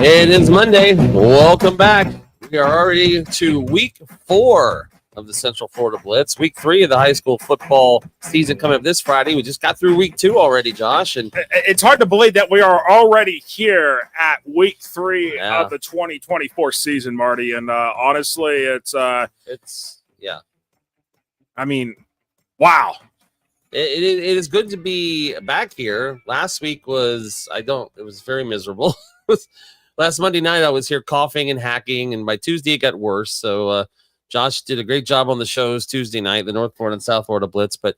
It is Monday. Welcome back. We are already to week 4 of the Central Florida Blitz. Week 3 of the high school football season coming up this Friday. We just got through week 2 already, Josh. And it's hard to believe that we are already here at week 3 of the 2024 season, Marty. And honestly, it's I mean, wow. It is good to be back here. Last week was it was very miserable. Last Monday night I was here coughing and hacking, and by Tuesday it got worse. So Josh did a great job on the shows Tuesday night, the North Florida and South Florida Blitz. But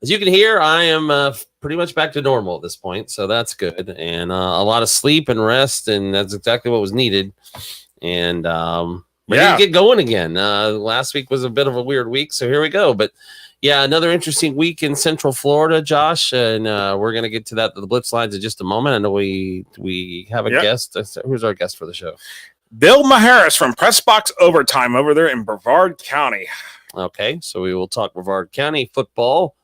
as you can hear, I am pretty much back to normal at this point, so that's good. And a lot of sleep and rest, and that's exactly what was needed. And ready to get going again. Last week was a bit of a weird week, so here we go. But yeah, another interesting week in Central Florida, Josh, and we're going to get to that, the Blitz lines, in just a moment. I know we have a guest. Who's our guest for the show? Bill Macheras from Pressbox Overtime over there in Brevard County. Okay, so we will talk Brevard County football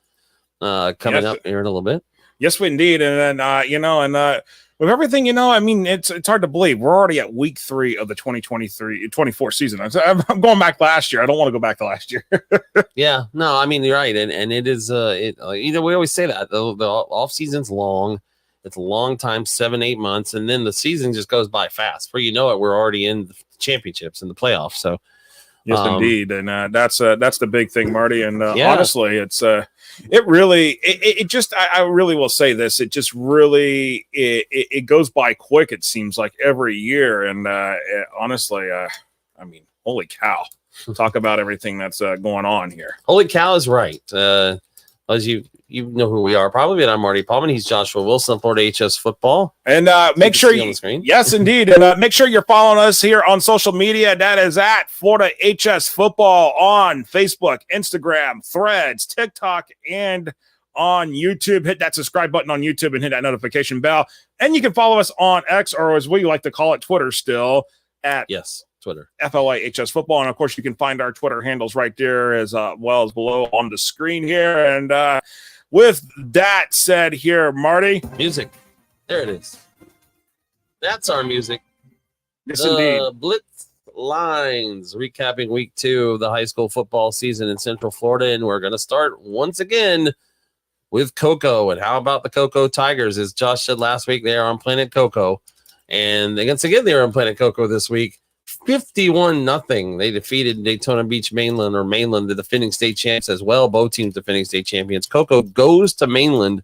coming up here in a little bit. Yes, we indeed. And then, with everything, I mean, it's hard to believe. We're already at week 3 of the 2023-24 season. I'm going back last year. I don't want to go back to last year. Yeah, no, I mean, you're right. And it is, we always say that. The off season's long. It's a long time, 7-8 months. And then the season just goes by fast. Before you know it, we're already in the championships and the playoffs. So, yes, indeed. And that's the big thing, Marty. And honestly, it's it really I really will say this. It just really it goes by quick. It seems like every year. And honestly, I mean, holy cow! Talk about everything that's going on here. Holy cow is right. As you know who we are, probably. And I'm Marty Pallman. He's Joshua Wilson, Florida HS football. And make sure you, yes, indeed. And make sure you're following us here on social media. That is at Florida HS Football on Facebook, Instagram, Threads, TikTok, and on YouTube. Hit that subscribe button on YouTube and hit that notification bell. And you can follow us on X, or as we like to call it, Twitter still, at Twitter, FLAHS Football. And of course, you can find our Twitter handles right there as well as below on the screen here. And with that said here, Marty. Music. There it is. That's our music. Yes, indeed. Blitz lines, recapping week 2 of the high school football season in Central Florida. And we're going to start once again with Cocoa. And how about the Cocoa Tigers? As Josh said last week, they are on Planet Cocoa. And once again, they are on Planet Cocoa this week. 51-0. They defeated Daytona Beach Mainland, the defending state champs as well. Both teams defending state champions. Cocoa goes to Mainland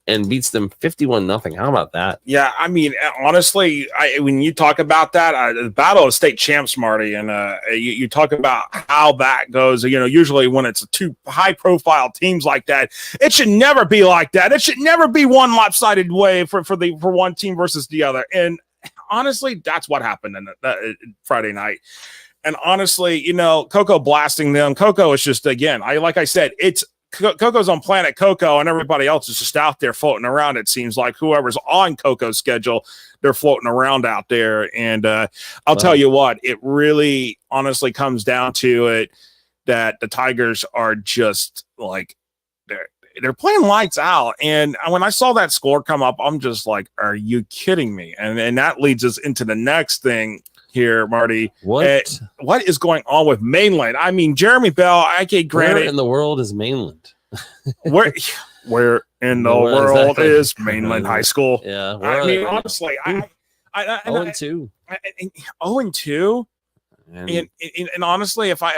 and beats them 51-0. How about that? Yeah, I mean, honestly, when you talk about that, the battle of state champs, Marty, and you talk about how that goes. Usually when it's 2 high-profile teams like that, it should never be like that. It should never be one lopsided way for one team versus the other. And honestly, that's what happened in Friday night. And honestly, Cocoa blasting them. Cocoa is just, again, like I said, it's Coco's on Planet Cocoa, and everybody else is just out there floating around. It seems like whoever's on Coco's schedule, they're floating around out there. And I'll tell you what, it really honestly comes down to it that the Tigers are just like, they're playing lights out. And when I saw that score come up, I'm just like, are you kidding me? And that leads us into the next thing here, Marty. What is going on with Mainland? I mean, Jeremy Bell, granted. Where in the world is Mainland? where in the world is Mainland High School? Yeah. I mean, honestly, 0-2. 0-2. And honestly, if I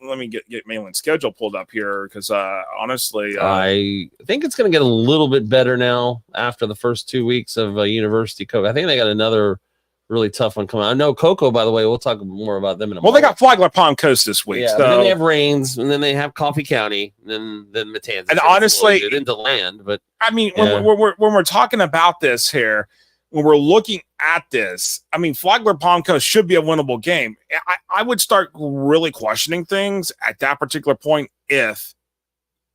let me get Mainland's schedule pulled up here, because honestly, I think it's going to get a little bit better now after the first 2 weeks of University Cocoa. I think they got another really tough one coming. I know Cocoa, by the way. We'll talk more about them in a moment. Well, they got Flagler Palm Coast this week. Yeah, so. Then they have Rains, and then they have Coffee County, and then Matanzas. And honestly, into land. But I mean, when we're talking about this here. When we're looking at this, I mean, Flagler Palm Coast should be a winnable game. I would start really questioning things at that particular point if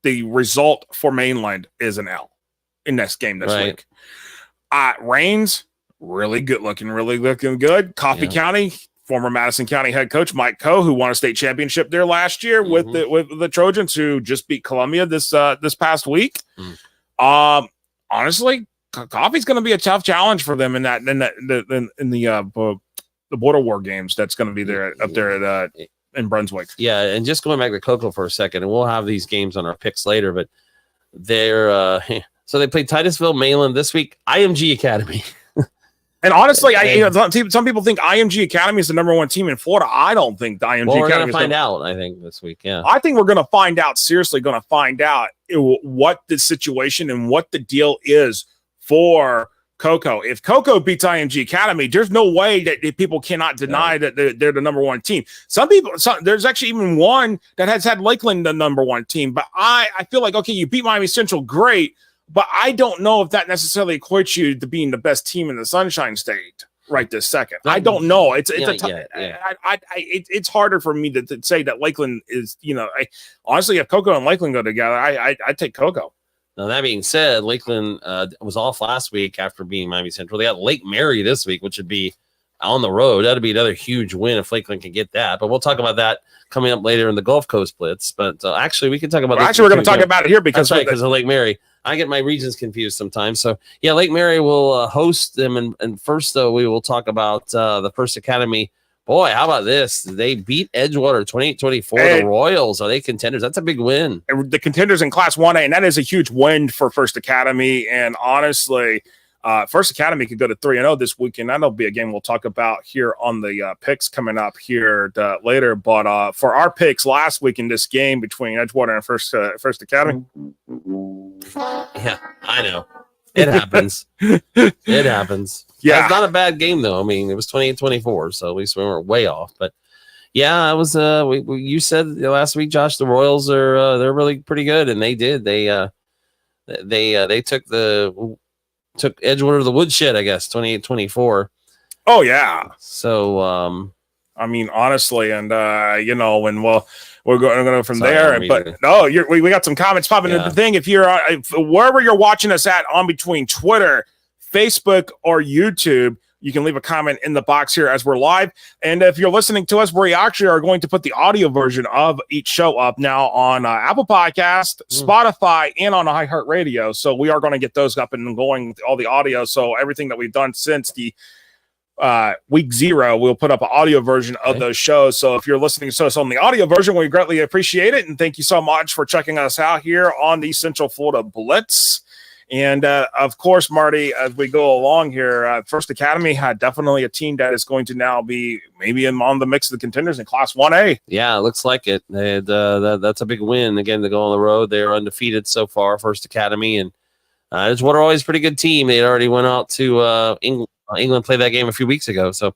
the result for Mainland is an L in this game this week. Rains, really looking good. Coffee County, former Madison County head coach Mike Coe, who won a state championship there last year with the Trojans, who just beat Columbia this past week. Honestly, Coffee's going to be a tough challenge for them in the border war games. That's going to be there up there at in Brunswick. Yeah, and just going back to Cocoa for a second, and we'll have these games on our picks later, but they're so they played Titusville, Mainland this week, IMG Academy. And honestly, some people think IMG Academy is the number one team in Florida. I don't think the IMG we're Academy going to find out, I think, this week. Yeah. I think we're going to find out, seriously going to find out what the situation and what the deal is for Cocoa. If Cocoa beats IMG Academy, there's no way that people cannot deny that they're the number one team. There's actually even one that has had Lakeland the number one team. But I feel like, okay, you beat Miami Central, great. But I don't know if that necessarily equates you to being the best team in the Sunshine State right this second. I don't know. It's harder for me to say that Lakeland is, honestly, if Cocoa and Lakeland go together, I take Cocoa. Now, that being said, Lakeland was off last week after beating Miami Central. They got Lake Mary this week, which would be on the road. That'd be another huge win if Lakeland can get that. But we'll talk about that coming up later in the Gulf Coast Blitz. But actually, we can talk about we're going to talk about it here because of Lake Mary. I get my regions confused sometimes. So, yeah, Lake Mary will host them. And first, though, we will talk about the First Academy. Boy, how about this? They beat Edgewater 28-24. The Royals, are they contenders? That's a big win. The contenders in Class 1A, and that is a huge win for First Academy. And honestly, First Academy could go to 3-0 this weekend. That'll be a game we'll talk about here on the picks coming up here later. But for our picks last week in this game between Edgewater and First Academy. Yeah, I know. It happens. It happens. Yeah. It's not a bad game, though. I mean, it was 28-24, so at least we weren't way off. But, yeah, it was you said last week, Josh, the Royals are they're really pretty good, and they did. They took Edgewater to the woodshed, I guess, 28-24. Oh, yeah. So, I mean, honestly, and, and we're going to go from there. But no, we got some comments popping into the thing. If you're wherever you're watching us at on between Twitter, Facebook, or YouTube, you can leave a comment in the box here as we're live. And if you're listening to us, we actually are going to put the audio version of each show up now on Apple Podcast, Spotify, and on iHeartRadio. So we are going to get those up and going with all the audio. So everything that we've done since the week 0, we'll put up an audio version of those shows. So if you're listening to us on the audio version, we greatly appreciate it. And thank you so much for checking us out here on the Central Florida Blitz. And of course, Marty, as we go along here, First Academy had definitely a team that is going to now be maybe on the mix of the contenders in Class 1A. Yeah, it looks like it. That's a big win. Again, to go on the road, they're undefeated so far, First Academy. And Edgewater always a pretty good team. They already went out to England played that game a few weeks ago. So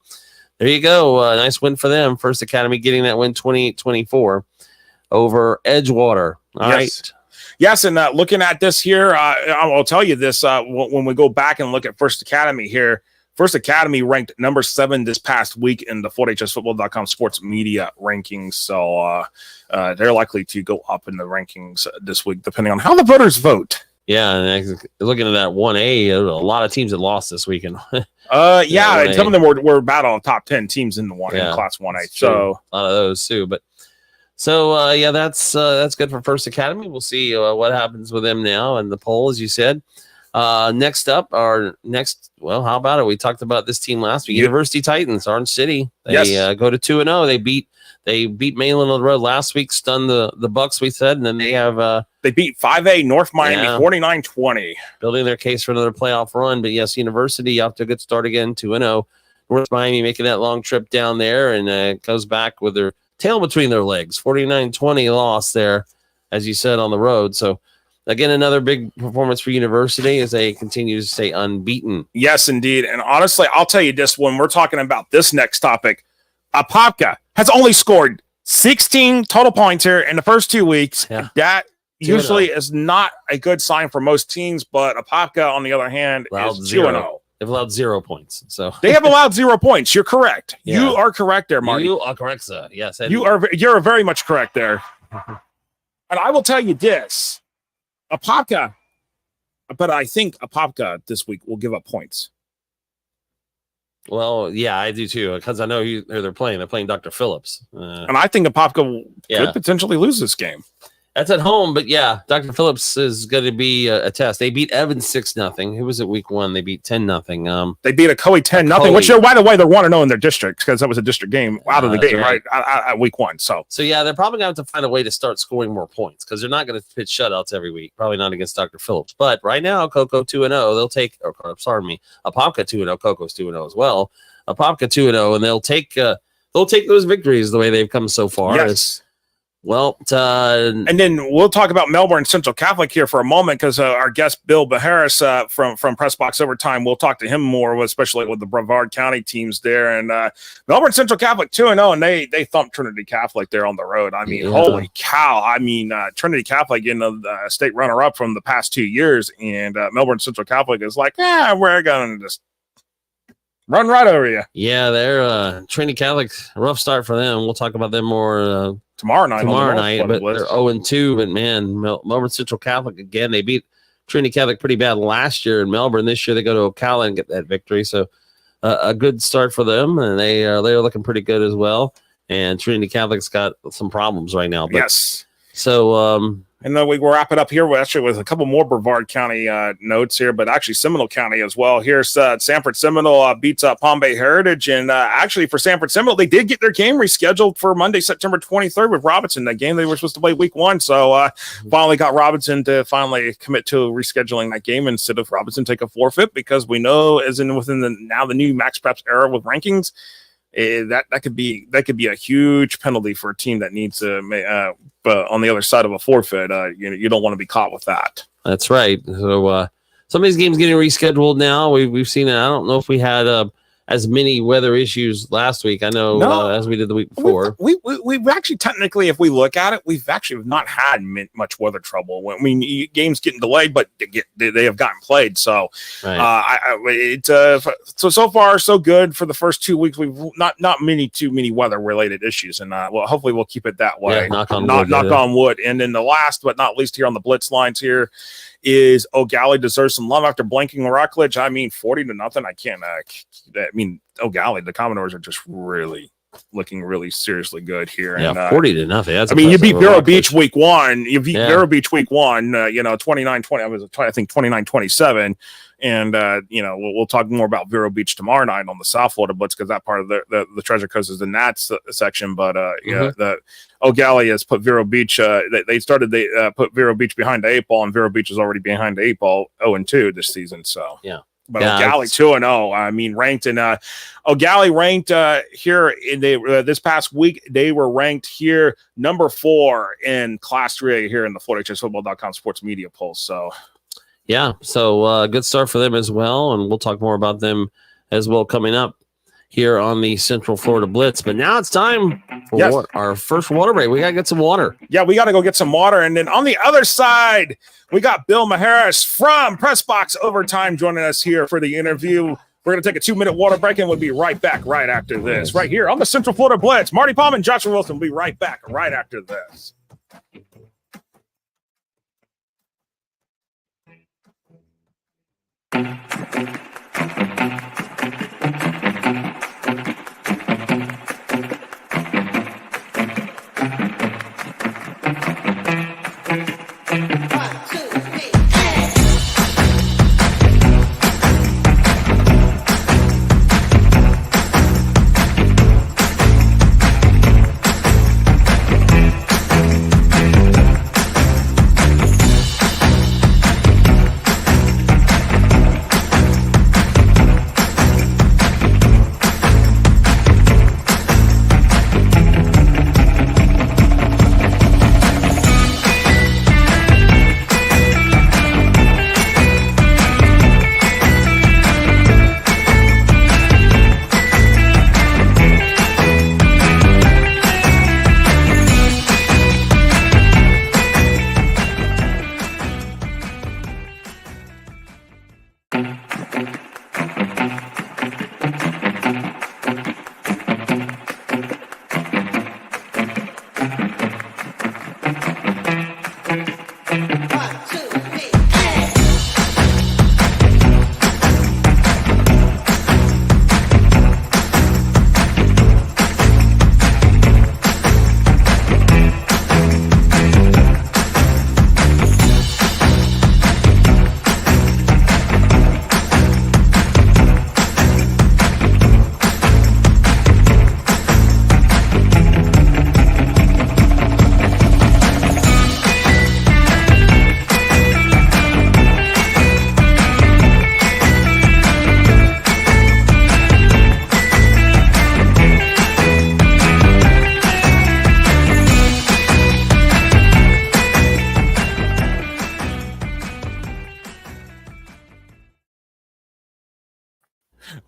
there you go. Nice win for them. First Academy getting that win 28-24 over Edgewater. All right. Yes, and looking at this here, I will tell you this, when we go back and look at First Academy here, First Academy ranked number 7 this past week in the 4HSFootball.com sports media rankings. So they're likely to go up in the rankings this week, depending on how the voters vote. Yeah, and looking at that 1A, a lot of teams that lost this weekend. Yeah, and some of them were battling top 10 teams in the in Class 1A. So a lot of those too, but. So, that's good for First Academy. We'll see what happens with them now in the poll, as you said. Next up, how about it? We talked about this team last week. University Titans, Orange City. They go to 2-0. They beat Mainland on the road last week, stunned the Bucks, we said, and then they have they beat 5A North Miami 49-20. Building their case for another playoff run. But yes, University off to a good start again, 2-0. North Miami making that long trip down there, and goes back with their tail between their legs. 49-20 loss there, as you said, on the road. So, again, another big performance for University as they continue to stay unbeaten. Yes, indeed. And honestly, I'll tell you this, when we're talking about this next topic, Apopka has only scored 16 total points here in the first 2 weeks. Yeah. That usually is not a good sign for most teams, but Apopka, on the other hand, is 2-0. They've allowed 0 points. So they have allowed 0 points. You're correct. Yeah. You are correct there, Marty. You are correct, sir. Yes. You're very much correct there. And I will tell you this, Apopka, but I think Apopka this week will give up points. Well, yeah, I do too, because I know they're playing. They're playing Dr. Phillips. And I think Apopka could potentially lose this game. That's at home, but yeah, Dr. Phillips is going to be a test. They beat Evans 6-0. Who was it week 1? They beat 10-0. They beat Ocoee 10-0, which, by the way, they're 1-0 in their district because that was a district game out of the game, right? At week 1. So yeah, they're probably going to have to find a way to start scoring more points because they're not going to pitch shutouts every week. Probably not against Dr. Phillips. But right now, Cocoa 2-0. They'll take, Apopka 2-0. Cocoa's 2-0 as well. Apopka 2-0, and they'll take those victories the way they've come so far. Yes. And then we'll talk about Melbourne Central Catholic here for a moment because our guest Bill Macheras from Pressbox Overtime, we'll talk to him more, especially with the Brevard County teams there. And Melbourne Central Catholic 2-0, and they thumped Trinity Catholic there on the road. I mean, holy cow! I mean, Trinity Catholic in the state runner-up from the past 2 years, and Melbourne Central Catholic is like, we're going to just run right over you. Yeah, they're Trinity Catholic, a rough start for them. We'll talk about them more tomorrow night, but they're 0-2. But man, Melbourne Central Catholic again. They beat Trinity Catholic pretty bad last year in Melbourne. This year they go to Ocala and get that victory. So a good start for them, and they're looking pretty good as well. And Trinity Catholic's got some problems right now. But, yes. So and then we wrap it up here with a couple more Brevard County notes here, but actually Seminole County as well. Here's Sanford Seminole beats Palm Bay Heritage, and actually for Sanford Seminole, they did get their game rescheduled for Monday, September 23rd with Robinson. That game they were supposed to play week 1, so finally got Robinson to finally commit to rescheduling that game instead of Robinson take a forfeit because we know within the new Max Preps era with rankings. That could be a huge penalty for a team that needs to on the other side of a forfeit. You don't want to be caught with that. That's right. So some of these games getting rescheduled now. We've seen it. I don't know if we had as many weather issues last week. I know as we did the week before. We've actually technically, if we look at it, we've actually not had much weather trouble. I mean, games getting delayed, but they have gotten played. So, right. So far so good for the first 2 weeks. We've not too many weather related issues, and hopefully we'll keep it that way. Yeah, knock on wood. And then the last but not least here on the Blitz lines here is O'Galley deserves some love after blanking Rockledge. I mean, 40-0. I can't. O'Galley, the Commodores are just really looking really seriously good here. Yeah, and, 40-0. That's you beat Vero Beach week 1. You beat Vero Beach week 1. 29-20. I think 29-27. And we'll talk more about Vero Beach tomorrow night on the South Florida Blitz because that part of the Treasure Coast is the Nats section. But the O'Galley has put Vero Beach. They put Vero Beach behind the 8 ball, and Vero Beach is already behind the 8 ball, 0-2 this season. So yeah. But O'Galley 2-0. I mean, ranked in O'Galley ranked here in this past week. They were ranked here number 4 in Class 3A here in the FloridaHSFootball.com sports media poll. So. Yeah, so good start for them as well, and we'll talk more about them as well coming up here on the Central Florida Blitz. But now it's time for our first water break. We got to get some water. Yeah, we got to go get some water. And then on the other side, we got Bill Macheras from Pressbox Overtime joining us here for the interview. We're going to take a 2-minute water break, and we'll be right back right after this. Right here on the Central Florida Blitz. Marty Pallman, Joshua Wilson will be right back right after this.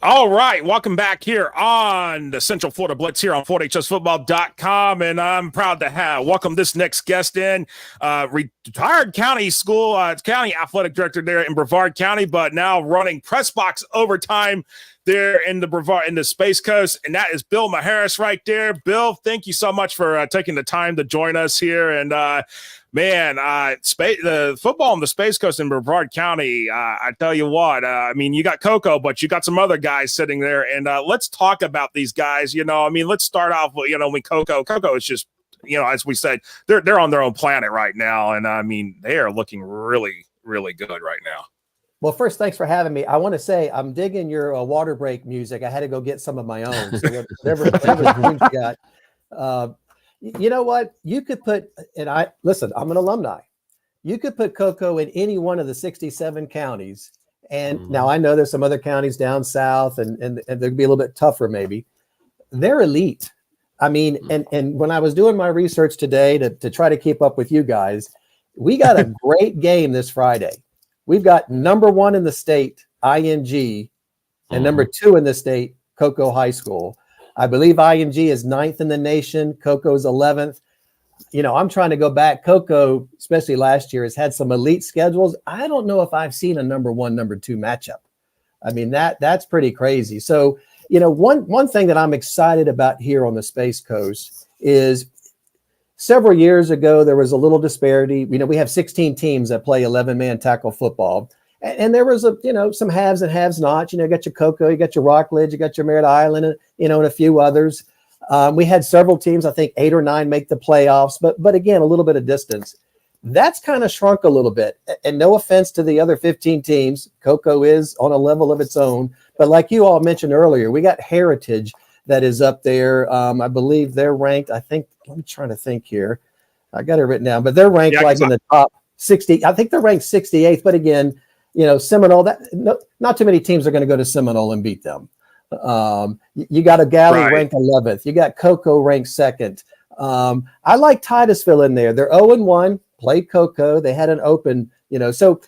All right, welcome back here on the Central Florida Blitz here on FortHSFootball.com, and I'm proud to welcome this next guest in, retired county athletic director there in Brevard County, but now running Pressbox overtime there in the Space Coast, and that is Bill Macheras right there. Bill, thank you so much for taking the time to join us here, and the football on the Space Coast in Brevard County, I tell you what, you got Coco, but you got some other guys sitting there, and let's talk about these guys. Let's start off with, when Coco is just, as we said, they're on their own planet right now, and they are looking really, really good right now. Well, first, thanks for having me. I want to say I'm digging your water break music. I had to go get some of my own. So whatever tunes you got. You know what? You could put, and I'm an alumni. You could put Coco in any one of the 67 counties. And now I know there's some other counties down south and they'd be a little bit tougher maybe. They're elite. And when I was doing my research today to try to keep up with you guys, we got a great game this Friday. We've got number 1 in the state, ING, and number 2 in the state, Coco High School. I believe ING is 9th in the nation. Coco's 11th. I'm trying to go back. Coco, especially last year, has had some elite schedules. I don't know if I've seen a number 1, number 2 matchup. That's pretty crazy. So, one thing that I'm excited about here on the Space Coast is several years ago, there was a little disparity. We have 16 teams that play 11-man tackle football. And there was some haves and haves nots. You got your Coco, you got your Rockledge, you got your Merritt Island, and a few others. We had several teams, I think 8 or 9 make the playoffs, but again, a little bit of distance. That's kind of shrunk a little bit. And no offense to the other 15 teams, Coco is on a level of its own. But like you all mentioned earlier, we got Heritage that is up there. I believe they're ranked, let me try to think here. I got it written down, but they're ranked in the top 60. I think they're ranked 68, but again, Seminole, not too many teams are going to go to Seminole and beat them. You got a Galley ranked 11th. You got Coco ranked 2nd. I like Titusville in there. They're 0-1, played Coco. They had an open, so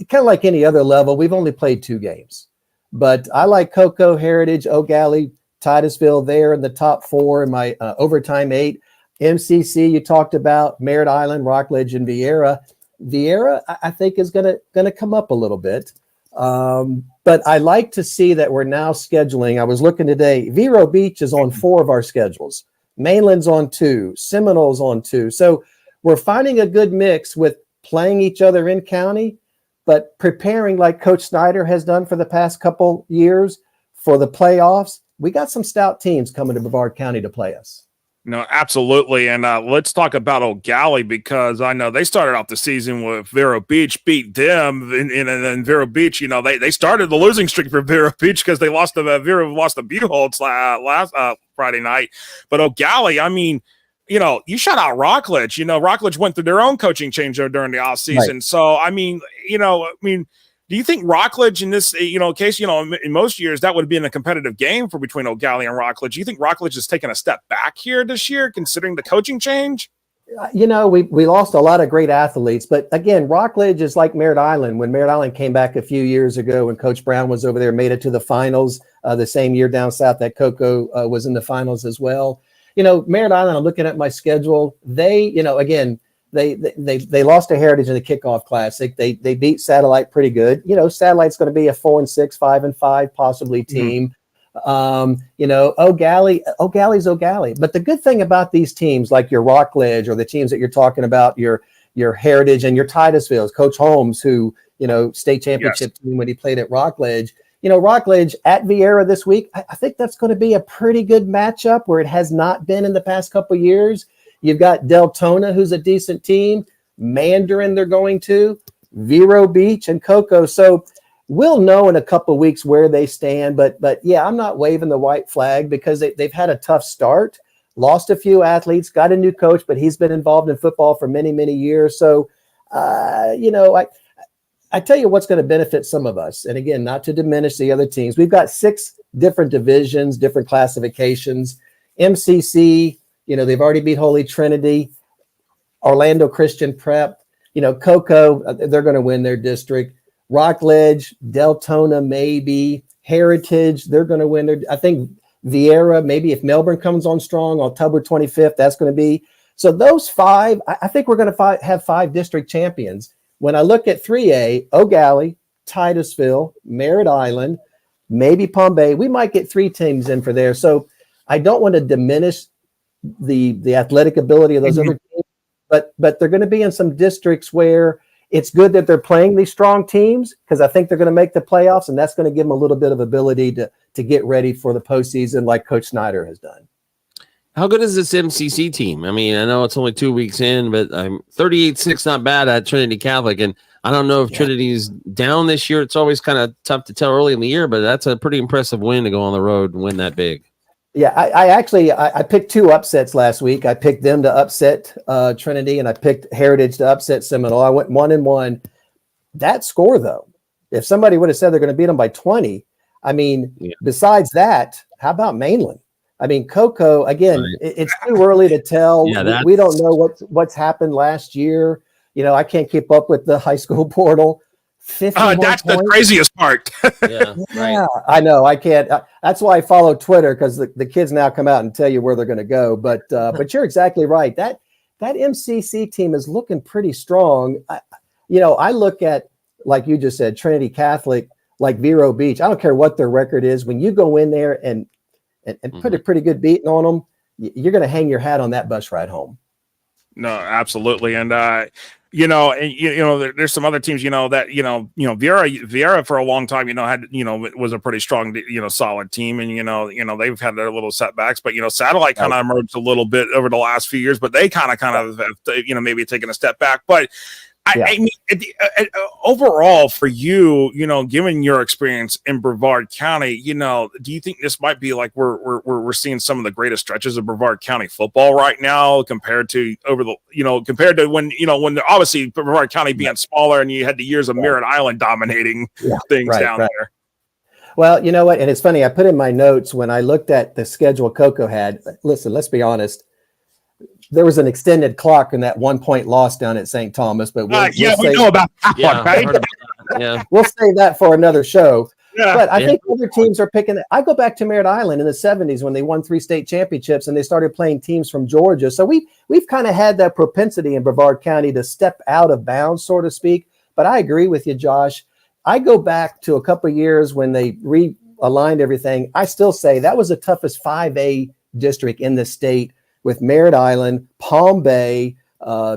kind of like any other level, we've only played 2 games. But I like Coco, Heritage, O'Galley, Titusville there in the top 4 in my overtime 8. MCC, you talked about Merritt Island, Rockledge, and Vieira. Vieira, I think, is going to come up a little bit. But I like to see that we're now scheduling. I was looking today. Vero Beach is on 4 of our schedules. Mainland's on 2. Seminole's on 2. So we're finding a good mix with playing each other in county, but preparing like Coach Snyder has done for the past couple years for the playoffs. We got some stout teams coming to Brevard County to play us. No, absolutely. And let's talk about O'Galley, because I know they started off the season with Vero Beach, beat them, and then Vero Beach, they started the losing streak for Vero Beach because they lost Vero lost the Buchholz last Friday night. But O'Galley, you shut out Rockledge. Rockledge went through their own coaching change during the offseason. Right. So, do you think Rockledge in this, case, in most years, that would have been a competitive game between O'Galley and Rockledge? Do you think Rockledge has taken a step back here this year, considering the coaching change? We lost a lot of great athletes, but again, Rockledge is like Merritt Island. When Merritt Island came back a few years ago, when Coach Brown was over there, made it to the finals the same year down south that Coco was in the finals as well. Merritt Island, I'm looking at my schedule. They, again, They lost to Heritage in the kickoff classic. They beat Satellite pretty good. Satellite's going to be a 4-6, 5-5 possibly team. O'Galley's O'Galley. But the good thing about these teams, like your Rockledge or the teams that you're talking about, your Heritage and your Titusville, Coach Holmes, who state championship team when he played at Rockledge. Rockledge at Vieira this week. I think that's going to be a pretty good matchup where it has not been in the past couple of years. You've got Daytona, who's a decent team. Mandarin, they're going to. Vero Beach and Coco. So we'll know in a couple of weeks where they stand. But yeah, I'm not waving the white flag because they've had a tough start. Lost a few athletes, got a new coach, but he's been involved in football for many, many years. So, I tell you what's going to benefit some of us. And again, not to diminish the other teams. We've got 6 different divisions, different classifications. MCC, they've already beat Holy Trinity, Orlando Christian Prep, Coco, they're going to win their district. Rockledge, Daytona, maybe. Heritage, they're going to win. I think Vieira, maybe if Melbourne comes on strong on October 25th, that's going to be. So those five, I think we're going to have 5 district champions. When I look at 3A, O'Galley, Titusville, Merritt Island, maybe Palm Bay, we might get 3 teams in for there. So I don't want to diminish the athletic ability of those other teams, but they're going to be in some districts where it's good that they're playing these strong teams, because I think they're going to make the playoffs, and that's going to give them a little bit of ability to get ready for the postseason like Coach Snyder has done. How good is this MCC team? I mean, I know it's only 2 weeks in, but I'm 38-6, not bad at Trinity Catholic. And I don't know if Trinity's down this year. It's always kind of tough to tell early in the year, but that's a pretty impressive win to go on the road and win that big. Yeah, I actually picked 2 upsets last week. I picked them to upset Trinity, and I picked Heritage to upset Seminole. I went 1-1. That score, though, if somebody would have said they're going to beat them by 20, I mean, besides that, how about Mainland? I mean, Cocoa, again, it's too early to tell. We don't know what's happened last year. You know, I can't keep up with the high school portal. That's points. the craziest part. Yeah, I know. I can't. That's why I follow Twitter, because the kids now come out and tell you where they're going to go. But you're exactly right. That MCC team is looking pretty strong. I look at, like you just said, Trinity Catholic, like Vero Beach. I don't care what their record is. When you go in there and put a pretty good beating on them, you're going to hang your hat on that bus ride home. No, absolutely. And, there's some other teams, that, Vieira for a long time, was a pretty strong, solid team. And, they've had their little setbacks, but, Satellite kind of emerged a little bit over the last few years, but they kind of, maybe taken a step back. But I mean, overall for you, given your experience in Brevard County, do you think this might be like we're seeing some of the greatest stretches of Brevard County football right now compared to when obviously Brevard County being smaller and you had the years of Merritt Island dominating things down there? Well, you know what? And it's funny. I put in my notes when I looked at the schedule Cocoa had. Listen, let's be honest. There was an extended clock in that 1-point loss down at St. Thomas, but we know about that one, right? We'll save that for another show. Yeah, but I think other teams are picking it. I go back to Merritt Island in the 70s when they won 3 state championships and they started playing teams from Georgia. So we've kind of had that propensity in Brevard County to step out of bounds, so to speak. But I agree with you, Josh. I go back to a couple of years when they realigned everything. I still say that was the toughest 5A district in the state, with Merritt Island, Palm Bay,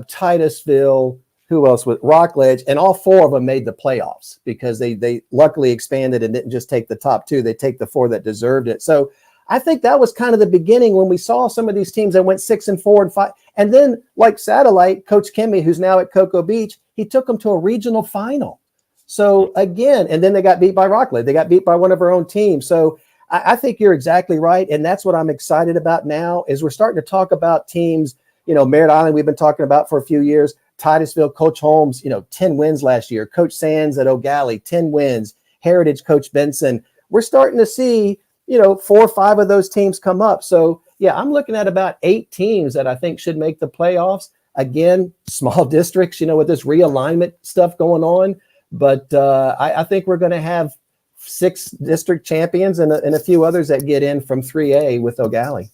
Titusville, who else with Rockledge, and all 4 of them made the playoffs because they luckily expanded and didn't just take the top 2. They take the 4 that deserved it. So I think that was kind of the beginning when we saw some of these teams that went 6-4 and 5. And then like Satellite, Coach Kimmy, who's now at Cocoa Beach, he took them to a regional final. So again, and then they got beat by Rockledge. They got beat by one of our own teams. So I think you're exactly right. And that's what I'm excited about now is we're starting to talk about teams, Merritt Island, we've been talking about for a few years, Titusville, Coach Holmes, 10 wins last year, Coach Sands at O'Galley, 10 wins, Heritage, Coach Benson. We're starting to see, 4 or 5 of those teams come up. So yeah, I'm looking at about 8 teams that I think should make the playoffs. Again, small districts, with this realignment stuff going on. But I think we're going to have 6 district champions and a few others that get in from 3A with O'Galley.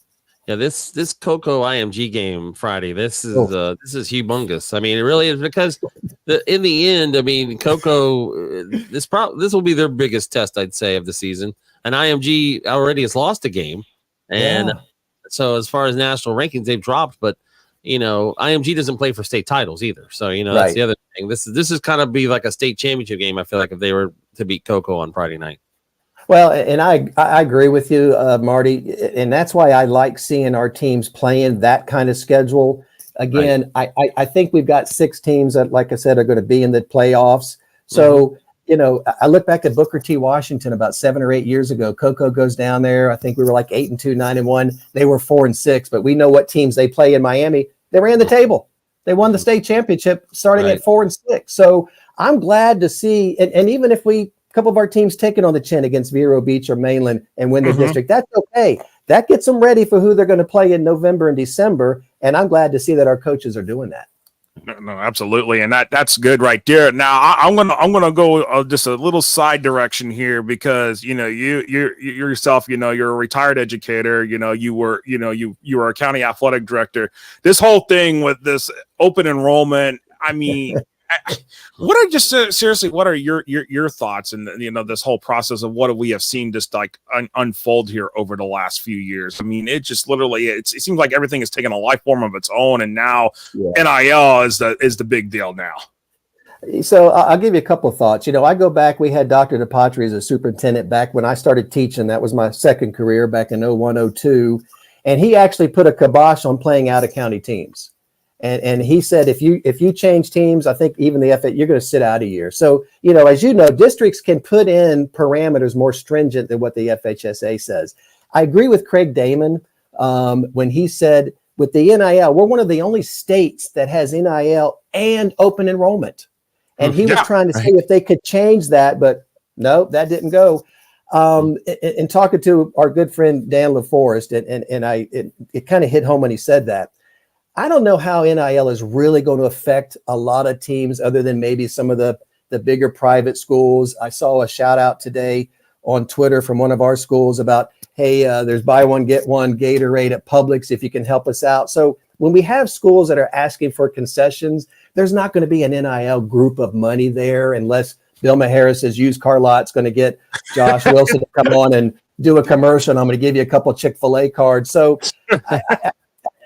Yeah, this Cocoa IMG game Friday, this is humongous. I mean, it really is, because in the end, I mean, Cocoa, this will be their biggest test, I'd say, of the season. And IMG already has lost a game, and so as far as national rankings, they've dropped. But IMG doesn't play for state titles either, so that's the other thing. This is kind of be like a state championship game. I feel like if they were to beat Cocoa on Friday night. Well, and I agree with you, Marty, and that's why I like seeing our teams playing that kind of schedule. Again, I think we've got 6 teams that, like I said, are going to be in the playoffs. So, I look back at Booker T. Washington about 7 or 8 years ago. Cocoa goes down there. I think we were like 8-2, 9-1. They were 4-6, but we know what teams they play in Miami. They ran the table. They won the state championship starting at 4-6. So I'm glad to see, and even if a couple of our teams take it on the chin against Vero Beach or Mainland and win the district, that's okay. That gets them ready for who they're going to play in November and December. And I'm glad to see that our coaches are doing that. No, absolutely, and that's good right there. Now I'm gonna go just a little side direction here because you yourself, you're a retired educator. You were a county athletic director. This whole thing with this open enrollment, I mean. Seriously, what are your thoughts and this whole process of what we have seen just like unfold here over the last few years? I mean, it just literally it seems like everything has taken a life form of its own, and now NIL is the big deal now. So I'll give you a couple of thoughts. I go back. We had Dr. DePatri as a superintendent back when I started teaching. That was my second career back in 01, 02, and he actually put a kibosh on playing out of county teams. And he said, if you change teams, I think even the FA, you're going to sit out a year. So, as you know, districts can put in parameters more stringent than what the FHSA says. I agree with Craig Damon when he said with the NIL, we're one of the only states that has NIL and open enrollment. And he was trying to see if they could change that, but no, that didn't go. In talking to our good friend Dan LaForest, it kind of hit home when he said that. I don't know how NIL is really going to affect a lot of teams other than maybe some of the bigger private schools. I saw a shout out today on Twitter from one of our schools about, hey, there's buy one, get one Gatorade at Publix if you can help us out. So when we have schools that are asking for concessions, there's not going to be an NIL group of money there unless Bill Macheras' used car lot's going to get Josh Wilson to come on and do a commercial. And I'm going to give you a couple Chick-fil-A cards. So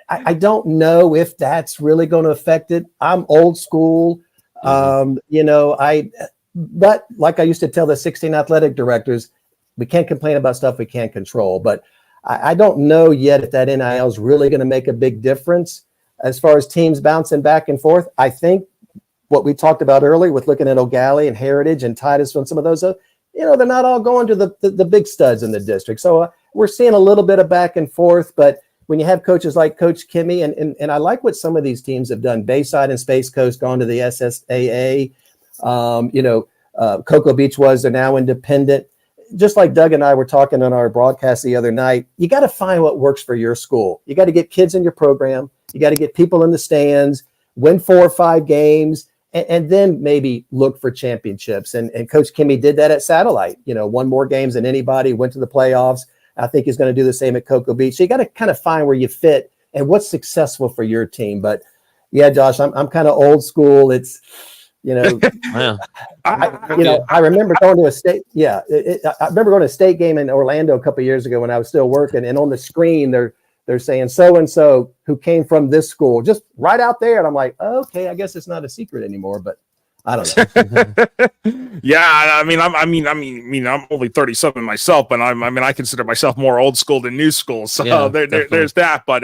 I don't know if that's really going to affect it. I'm old school. But like I used to tell the 16 athletic directors, we can't complain about stuff we can't control. But I don't know yet if that NIL is really going to make a big difference as far as teams bouncing back and forth. I think what we talked about earlier with looking at O'Galley and Heritage and Titusville and some of those, they're not all going to the big studs in the district. So we're seeing a little bit of back and forth, but when you have coaches like Coach Kimmy, and I like what some of these teams have done, Bayside and Space Coast gone to the SSAA, Cocoa Beach they're now independent. Just like Doug and I were talking on our broadcast the other night, you got to find what works for your school. You got to get kids in your program. You got to get people in the stands, win 4 or 5 games, and then maybe look for championships. And Coach Kimmy did that at Satellite, won more games than anybody, went to the playoffs. I think he's going to do the same at Cocoa Beach. So you got to kind of find where you fit and what's successful for your team. But yeah, Josh, I'm kind of old school. It's, I remember going to a state. Yeah. I remember going to a state game in Orlando a couple of years ago when I was still working, and on the screen, they're saying so-and-so who came from this school, just right out there. And I'm like, okay, I guess it's not a secret anymore, but I don't know. Yeah, I'm only 37 myself, but I consider myself more old school than new school. So there's that. But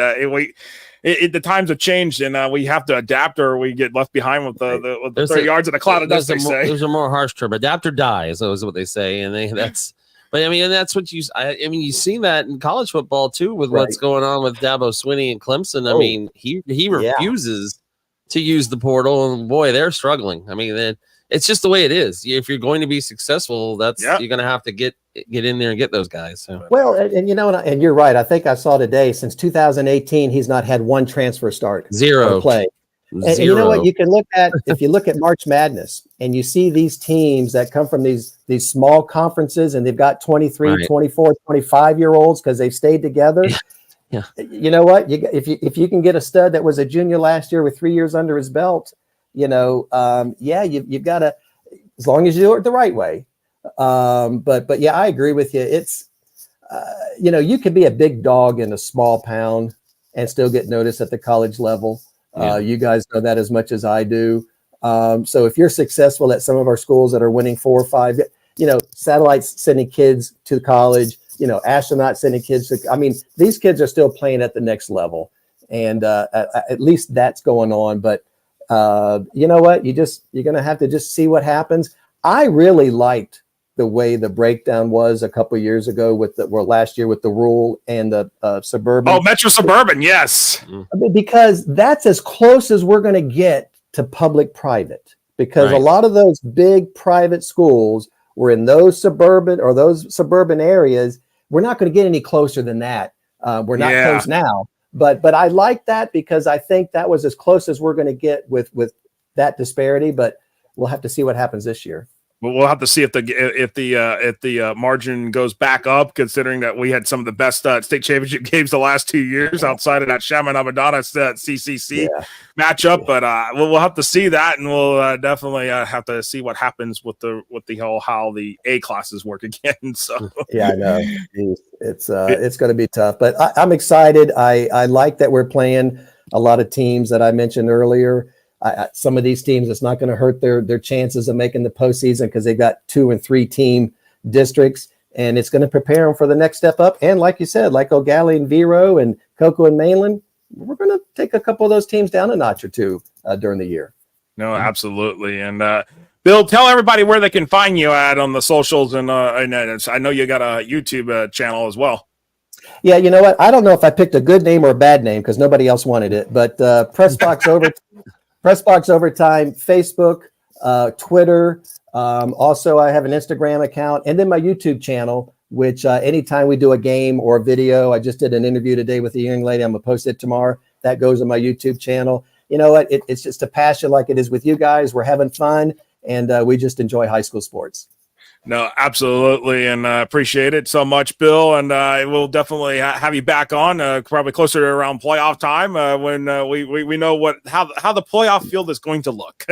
the times have changed, and we have to adapt, or we get left behind with the 30 yards in a cloud of dust. There's a more harsh term. Adapt or die is what they say, and that's. But and that's what you've seen that in college football too, with what's going on with Dabo Swinney and Clemson. He refuses to use the portal, and boy, they're struggling. It's just the way it is. If you're going to be successful, you're going to have to get in there and get those guys. So. Well, and you're right. I think I saw today since 2018, he's not had one transfer start, 0 play. And you know what? You can look at if you look at March Madness, and you see these teams that come from these small conferences, and they've got 23, 24, 25-year-olds because they've stayed together. Yeah. You know what? If you can get a stud that was a junior last year with 3 years under his belt, you've got to, as long as you do it the right way. But yeah, I agree with you. It's you could be a big dog in a small pound and still get noticed at the college level. You guys know that as much as I do. So if you're successful at some of our schools that are winning 4 or 5, Satellite's sending kids to college. Astronauts sending kids to, these kids are still playing at the next level, and at least that's going on. But you know what? You're going to have to just see what happens. I really liked the way the breakdown was a couple of years ago last year with the rural and the suburban. Oh, Metro Suburban. Yes. Because that's as close as we're going to get to public private, because a lot of those big private schools were in those suburban areas. We're not going to get any closer than that. We're not close now, But I like that because I think that was as close as we're going to get with that disparity. But we'll have to see what happens this year. We'll have to see if the margin goes back up, considering that we had some of the best state championship games the last 2 years outside of that Shaman Amadana CCC matchup. But we'll have to see that, and we'll definitely have to see what happens with the whole how the A classes work again. So yeah, I know it's going to be tough, but I'm excited. I like that we're playing a lot of teams that I mentioned earlier. Some of these teams, it's not going to hurt their chances of making the postseason because they've got 2 and 3 team districts, and it's going to prepare them for the next step up. And like you said, like O'Galley and Vero and Cocoa and Mainland, we're going to take a couple of those teams down a notch or two during the year. No, absolutely. And Bill, tell everybody where they can find you at on the socials, and I know you got a YouTube channel as well. Yeah, you know what? I don't know if I picked a good name or a bad name because nobody else wanted it, but Pressbox Overtime, Facebook, Twitter. Also, I have an Instagram account, and then my YouTube channel, which anytime we do a game or a video, I just did an interview today with a young lady. I'm going to post it tomorrow. That goes on my YouTube channel. You know what? It's just a passion like it is with you guys. We're having fun, and we just enjoy high school sports. No, absolutely, and appreciate it so much, Bill. And we'll definitely have you back on, probably closer to around playoff time when we know how the playoff field is going to look.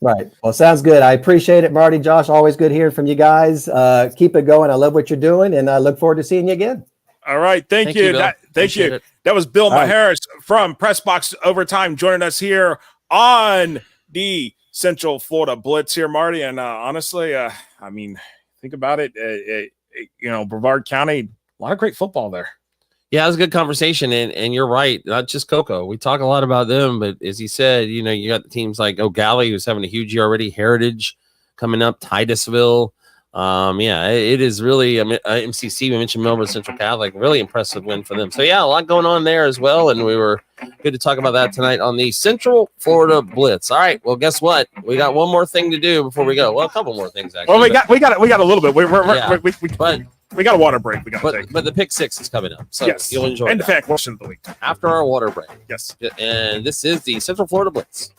Right. Well, sounds good. I appreciate it, Marty, Josh. Always good hearing from you guys. Keep it going. I love what you're doing, and I look forward to seeing you again. All right. Thank you. Thank you. That was Bill Macheras from Pressbox Overtime joining us here on the Central Florida Blitz here, Marty. And honestly, I mean, think about it. Brevard County, a lot of great football there. Yeah, it was a good conversation, and you're right. Not just Cocoa. We talk a lot about them, but as he said, you got teams like O'Galley, who's having a huge year already. Heritage coming up, Titusville. It is really MCC. We mentioned Melbourne Central Catholic. Really impressive win for them. So yeah, a lot going on there as well, and we were good to talk about that tonight on the Central Florida Blitz. All right, well, guess what? We got one more thing to do before we go. Well, a couple more things actually. Well, we got a little bit. We got a water break. We got to take. But the pick six is coming up, so yes, you'll enjoy. And the fan question of the week after our water break. Yes, and this is the Central Florida Blitz.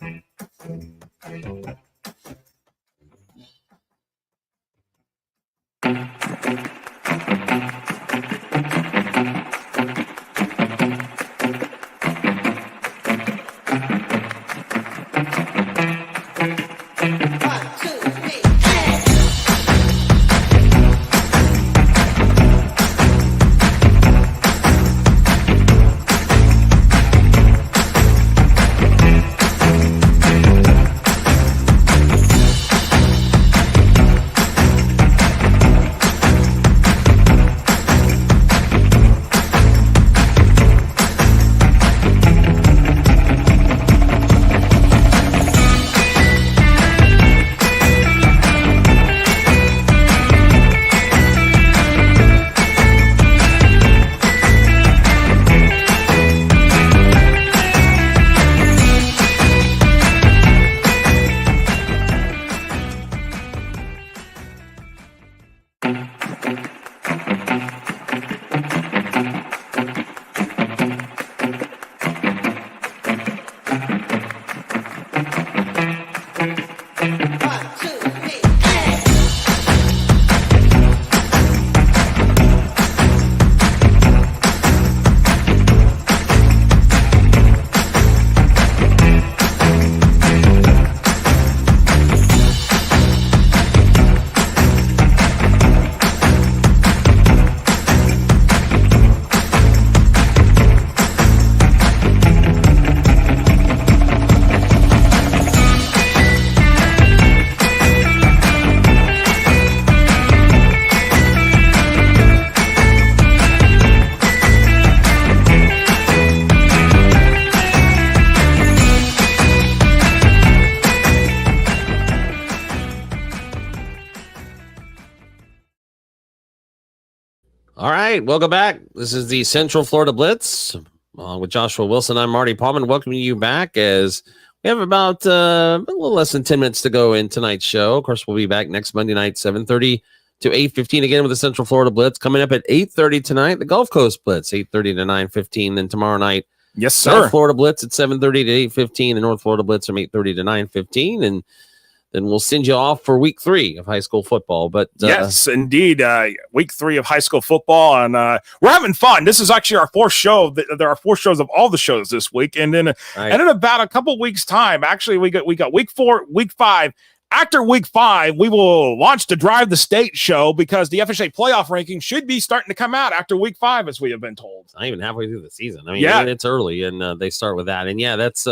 All right, welcome back. This is the Central Florida Blitz with Joshua Wilson. I'm Marty Pallman, welcoming you back as we have about a little less than 10 minutes to go in tonight's show. Of course, we'll be back next Monday night, 7:30 to 8:15 again with the Central Florida Blitz. Coming up at 8:30 tonight, the Gulf Coast Blitz, 8:30 to 9:15. Then tomorrow night, Yes, South sir. Florida Blitz at 7:30 to 8:15. The North Florida Blitz from 8:30 to 9:15. And then we'll send you off for week 3 of high school football. But yes, indeed. Week 3 of high school football. And we're having fun. This is actually our 4th show. There are 4 shows of all the shows this week. And then and in about a couple weeks' time, actually, we got week 4, week 5. After week 5, we will launch the Drive the State show because the FHA playoff ranking should be starting to come out after week 5, as we have been told. Not even halfway through the season. I mean, it's early, and they start with that. And yeah, that's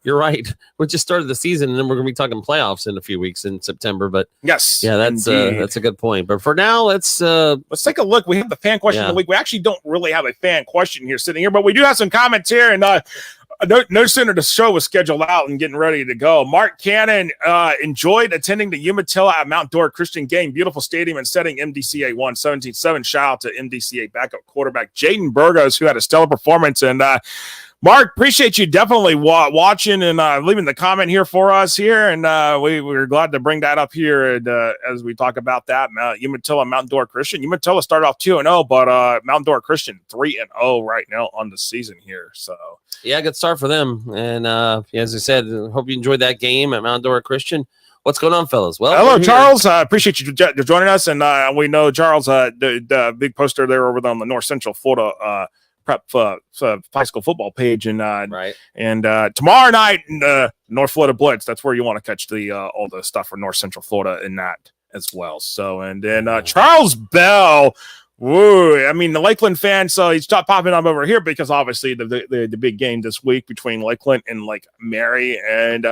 you're right. We just started the season, and then we're going to be talking playoffs in a few weeks in September. But yes, yeah, that's a good point. But for now, let's take a look. We have the fan question of the week. We actually don't really have a fan question here sitting here, but we do have some comments here, and no sooner the show was scheduled out and getting ready to go. Mark Cannon enjoyed attending the Umatilla at Mount Dora Christian game. Beautiful stadium and setting. MDCA won 17-7. Shout out to MDCA backup quarterback Jaden Burgos, who had a stellar performance. And Mark, appreciate you definitely watching and leaving the comment here for us here. And we're glad to bring that up here and, as we talk about that. Umatilla, Mount Dora Christian. Umatilla started off 2-0, but Mount Dora Christian 3-0 right now on the season here. So yeah, good start for them. And as I said, hope you enjoyed that game at Mount Dora Christian. What's going on, fellas? Well, hello, Charles. Appreciate you joining us. And we know Charles, the big poster there over on the North Central Florida prep high school football page, and right. And tomorrow night, North Florida Blitz. That's where you want to catch the all the stuff for North Central Florida in that as well. So, and then Charles Bell. Woo! I mean, the Lakeland fan, so he's popping up over here because obviously the big game this week between Lakeland and Lake Mary, and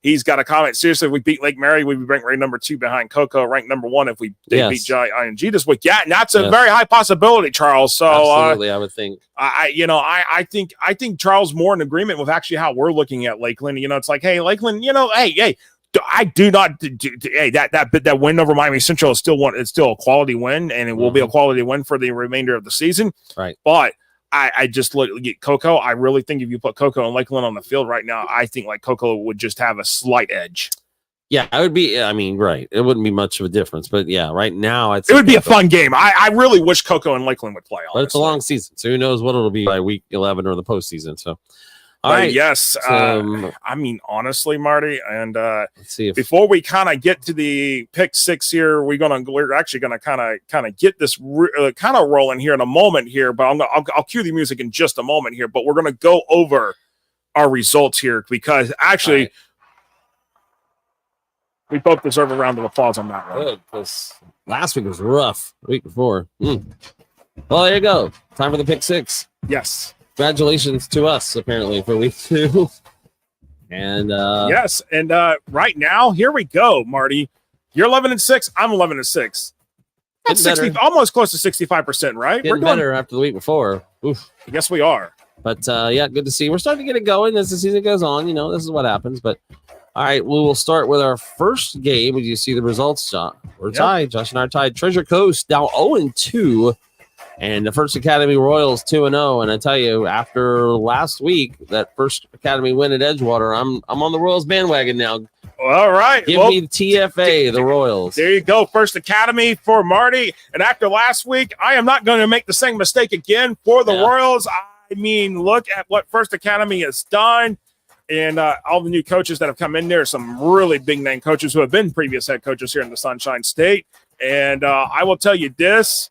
he's got a comment. Seriously, if we beat Lake Mary, we'd be ranked number 2 behind Cocoa, ranked number 1 if they beat ING this week. Yeah, and that's a very high possibility, Charles. So absolutely, I would think. I think Charles more in agreement with actually how we're looking at Lakeland. It's like, hey, Lakeland, hey. I do not. Hey, that win over Miami Central is still a quality win, and it will be a quality win for the remainder of the season. Right. But I just look at Cocoa. I really think if you put Cocoa and Lakeland on the field right now, I think like Cocoa would just have a slight edge. Yeah, it would be. I mean, right. It wouldn't be much of a difference, but yeah, right now it would be a fun game. I really wish Cocoa and Lakeland would play. But it's a long season, so who knows what it'll be by week 11 or the postseason. So. All right. Yes. I mean, honestly, Marty, and let's see before we kind of get to the pick 6 here, we're actually gonna kind of get this kind of rolling here in a moment here. But I'll cue the music in just a moment here. But we're gonna go over our results here because actually we both deserve a round of applause on that one. Good, because last week was rough. The week before. Well, there you go. Time for the pick 6. Yes. Congratulations to us, apparently, for week 2. And yes, and right now, here we go, Marty. You're 11-6. I'm 11-6. That's 60, almost close to 65%, right? We're better after the week before. Oof. Yes, we are. But yeah, good to see. We're starting to get it going as the season goes on. This is what happens. But all right, we will start with our first game. Did you see the results, John? We're tied. Josh and I are tied. Treasure Coast now 0-2. And the First Academy Royals 2-0. And I tell you, after last week, that First Academy win at Edgewater, I'm on the Royals bandwagon now. All right. Give me the TFA, the Royals. There you go. First Academy for Marty. And after last week, I am not going to make the same mistake again for the Royals. I mean, look at what First Academy has done. And all the new coaches that have come in there, some really big name coaches who have been previous head coaches here in the Sunshine State. And I will tell you this.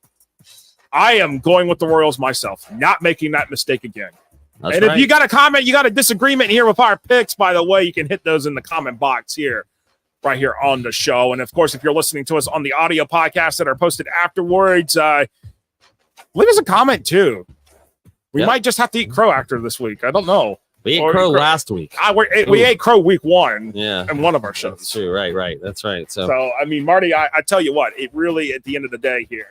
I am going with the Royals myself, not making that mistake again. That's and right. If you got a comment, you got a disagreement here with our picks, by the way, you can hit those in the comment box here, right here on the show. And, of course, if you're listening to us on the audio podcasts that are posted afterwards, leave us a comment, too. We might just have to eat crow after this week. I don't know. We ate crow last week. We ate crow week 1 in one of our shows. That's true. Right. That's right. So I mean, Marty, I tell you what, it really, at the end of the day here,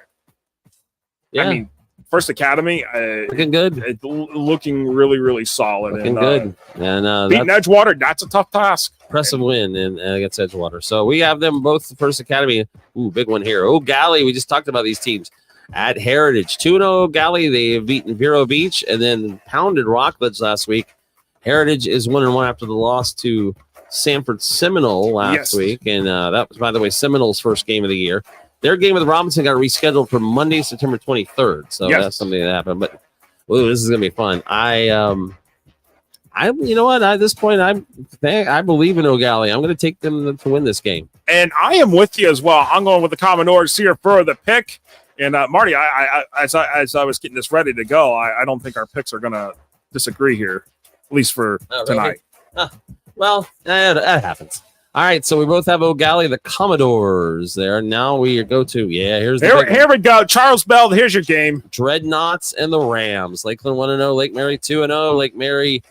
I mean, First Academy, looking good. Looking really, really solid. Looking good. And beating Edgewater, that's a tough task. Impressive win against Edgewater. So we have them both, the First Academy. Ooh, big one here. Oh, Galley, we just talked about these teams. At Heritage, 2-0 Galley. They have beaten Vero Beach and then pounded Rockledge last week. Heritage is 1-1 after the loss to Sanford Seminole last week. And that was, by the way, Seminole's first game of the year. Their game with Robinson got rescheduled for Monday, September 23rd. So that's something that happened. But Ooh, this is gonna be fun. You know what? At this point, I believe in O'Galley. I'm going to take them to win this game. And I am with you as well. I'm going with the Commodores here for the pick. And Marty, as I was getting this ready to go, I don't think our picks are going to disagree here, at least for tonight. Well, that happens. All right, so we both have O'Galley, the Commodores there. Now we go to here we go. Charles Bell, here's your game. Dreadnoughts and the Rams. Lakeland 1-0, Lake Mary 2-0. Lake Mary.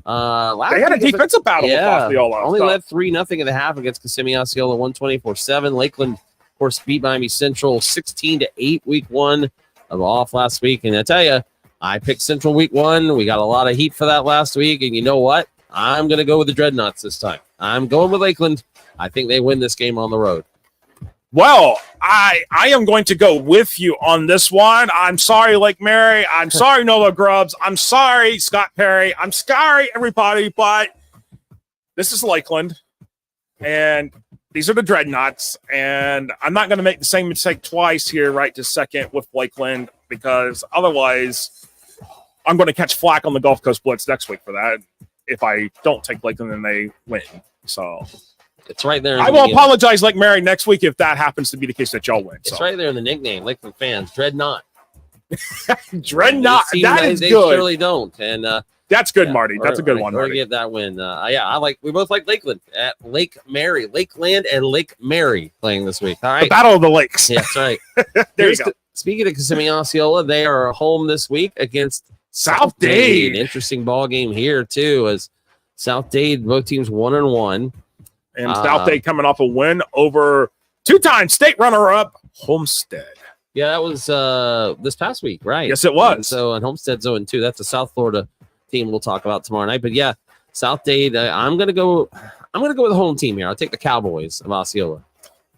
They had a defensive battle with Osceola. Only led 3-0 in the half against Kissimmee Osceola 124-7. Lakeland, of course, beat Miami Central 16-8 week 1 of off last week. And I tell you, I picked Central week 1. We got a lot of heat for that last week. And you know what? I'm going to go with the Dreadnoughts this time. I'm going with Lakeland. I think they win this game on the road. Well, I am going to go with you on this one. I'm sorry, Lake Mary. I'm sorry, Nova Grubbs. I'm sorry, Scott Perry. I'm sorry, everybody, but this is Lakeland, and these are the Dreadnoughts, and I'm not going to make the same mistake twice here right this second with Lakeland, because otherwise I'm going to catch flack on the Gulf Coast Blitz next week for that if I don't take Lakeland and they win. So it's right there. I will apologize, Lake Mary, next week if that happens to be the case that y'all win. It's right there in the nickname, Lakeland fans. Dreadnought. Dreadnought. That is they good. They surely don't. And that's good, Marty. That's a good one, Marty. Get that win. We both like Lakeland at Lake Mary. Lakeland and Lake Mary playing this week. All right. The Battle of the Lakes. Yeah, that's right. There you go. Speaking of Kissimmee Osceola, they are home this week against South Dade. Interesting ball game here, too, as South Dade, both teams 1-1. And South Dade coming off a win over two-time state runner-up Homestead. Yeah, that was this past week, right? Yes, it was. And so, and Homestead's 0-2. That's a South Florida team we'll talk about tomorrow night. But yeah, South Dade. I'm gonna go with the home team here. I'll take the Cowboys of Osceola.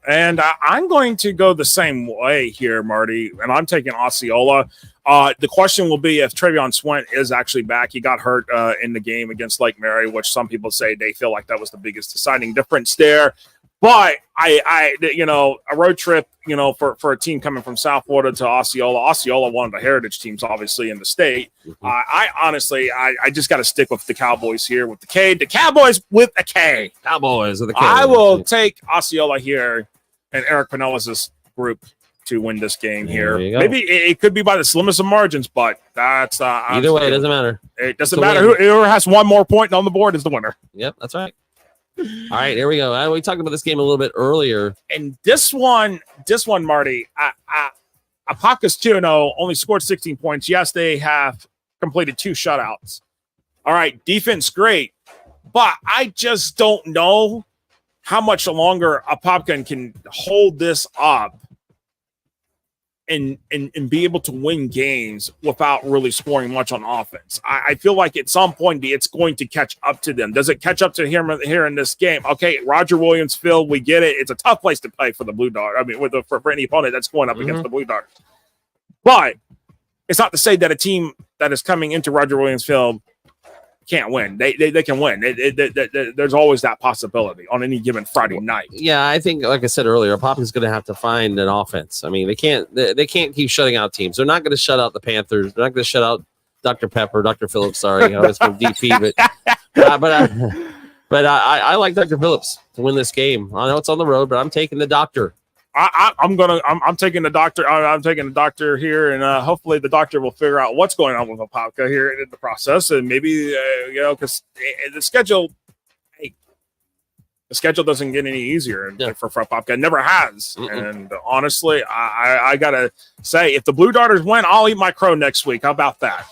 And I'm going to go the same way here, Marty. And I'm taking Osceola. The question will be if Travion Swint is actually back. He got hurt in the game against Lake Mary, which some people say they feel like that was the biggest deciding difference there. But a road trip, for a team coming from South Florida to Osceola, one of the heritage teams, obviously in the state. Mm-hmm. I honestly just got to stick with the Cowboys here with the K. The Cowboys with a K. Cowboys with a K. I will take Osceola here and Eric Pinellas' group to win this game here. Maybe it could be by the slimmest of margins, but that's either way, it doesn't matter. It doesn't matter. Whoever has one more point on the board is the winner. Yep, that's right. All right, here we go. We talked about this game a little bit earlier. And this one, Marty, Apopka's 2-0, only scored 16 points. Yes, they have completed 2 shutouts. All right, defense great, but I just don't know how much longer Apopka can hold this up and be able to win games without really scoring much on offense. I feel like at some point it's going to catch up to them. Does it catch up to him here in this game? Okay, Roger Williams Field, we get it. It's a tough place to play for the Blue Dart. I mean, for any opponent that's going up against the Blue Dart. But it's not to say that a team that is coming into Roger Williams Field can't win. They can win. There's always that possibility on any given Friday night. Yeah, I think, like I said earlier, Apopka's going to have to find an offense. I mean, they can't keep shutting out teams. They're not going to shut out the Panthers. They're not going to shut out Dr. Pepper, Dr. Phillips. Sorry, I was from DP, but I like Dr. Phillips to win this game. I know it's on the road, but I'm taking the doctor. I'm taking the doctor. I'm taking the doctor here, and hopefully the doctor will figure out what's going on with Apopka here in the process, and maybe because the schedule doesn't get any easier for Apopka. It never has. And honestly, I gotta say, if the Blue Darters win, I'll eat my crow next week. How about that?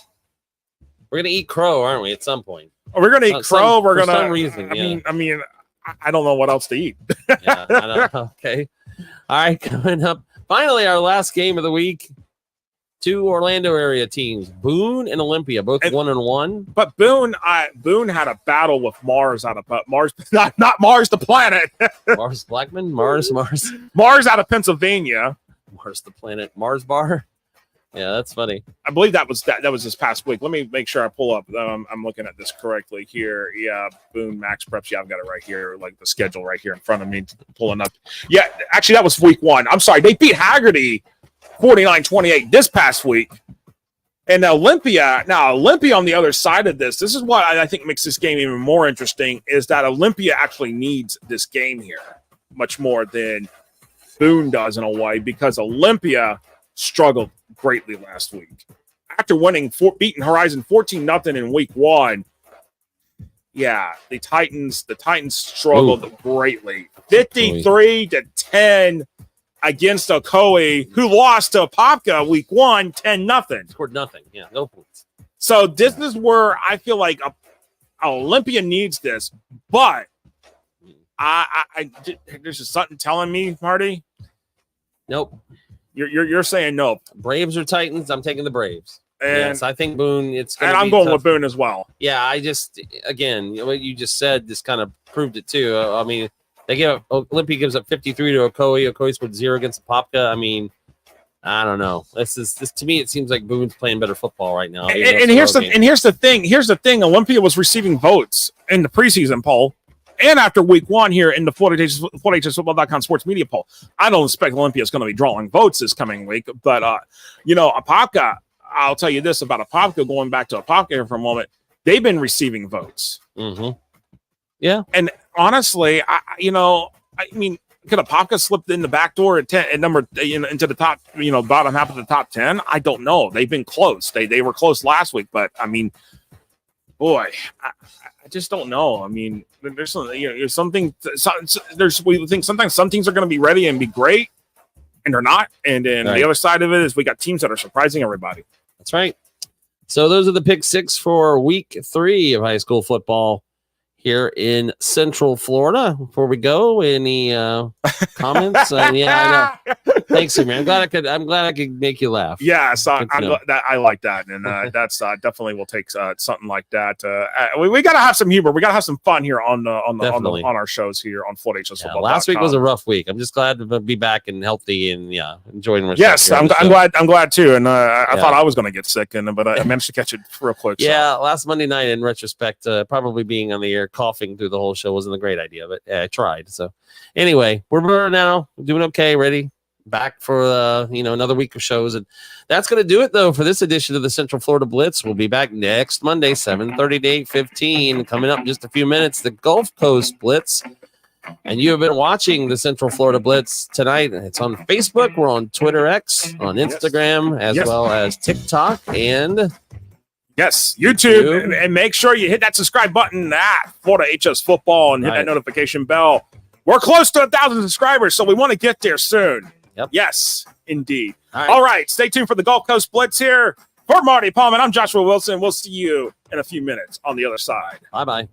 We're gonna eat crow, aren't we? At some point. We're gonna eat crow. For some reason. I mean, I don't know what else to eat. Yeah, I know. Okay. All right, coming up, finally, our last game of the week. 2 Orlando area teams, Boone and Olympia, both 1-1. But Boone had a battle with Mars out of Mars, not Mars the planet. Mars Blackman, Mars out of Pennsylvania. Mars the planet, Mars bar. Yeah, that's funny. I believe that was this past week. Let me make sure I pull up. I'm looking at this correctly here. Yeah, Boone Max Preps. Yeah, I've got it right here, like the schedule right here in front of me, pulling up. Yeah, actually, that was week 1. I'm sorry. They beat Haggerty 49-28 this past week. And Olympia, on the other side of this is what I think makes this game even more interesting, is that Olympia actually needs this game here much more than Boone does in a way, because Olympia struggled greatly last week. After beating Horizon 14-0 in week 1, yeah, the Titans struggled greatly. 53-10 against Ocoee, who lost to Apopka week 1, 10-0. Scored nothing. Yeah, no points. So this is where I feel like Olympia needs this, but there's just something telling me, Marty. Nope. You're saying nope. Braves or Titans? I'm taking the Braves. And yes, I think Boone. I'm going with Boone as well. Yeah, I just what you just said just kind of proved it too. I mean, Olympia gives up 53 to Ocoee. Ocoee scored 0 against Apopka. I mean, I don't know. This to me, it seems like Boone's playing better football right now. And here's the thing. Olympia was receiving votes in the preseason poll and after week 1 here in the FloridaHSFootball.com sports media poll. I don't expect Olympia is going to be drawing votes this coming week, but Apopka. I'll tell you this about Apopka. Going back to Apopka here for a moment, they've been receiving votes. Mm-hmm. Yeah, and honestly, I mean, could Apopka slip in the back door at 10 at number into the top, bottom half of the top 10? I don't know. They've been close. They were close last week, but I mean, boy, I just don't know. I mean, there's something. We think sometimes some teams are going to be ready and be great, and they're not. And then the other side of it is we got teams that are surprising everybody. That's right. So those are the pick 6 for week 3 of high school football here in Central Florida. Before we go, any comments? Yeah, I know. Thanks, man. I'm glad I could make you laugh. Yeah, so I like that, and that's definitely will take something like that. We got to have some humor. We got to have some fun here on our shows here on FloridaHSFootball. Last week was a rough week. I'm just glad to be back and healthy and enjoying myself. Yes, I'm glad too. And I thought I was going to get sick, but I managed to catch it real quick. Yeah, last Monday night, in retrospect, probably being on the air coughing through the whole show wasn't a great idea, but I tried. So anyway, we're better now. We're doing okay. Ready. Back for another week of shows, and that's going to do it though for this edition of the Central Florida Blitz. We'll be back next Monday, 7:30 to 8:15. Coming up in just a few minutes, the Gulf Coast Blitz. And you have been watching the Central Florida Blitz tonight. It's on Facebook. We're on Twitter X, on Instagram, as well as TikTok and YouTube. And make sure you hit that subscribe button at Florida HS Football and hit that notification bell. We're close to 1,000 subscribers, so we want to get there soon. Yep. Yes, indeed. All right. Stay tuned for the Gulf Coast Blitz here. For Marty Pallman, I'm Joshua Wilson. We'll see you in a few minutes on the other side. Bye-bye.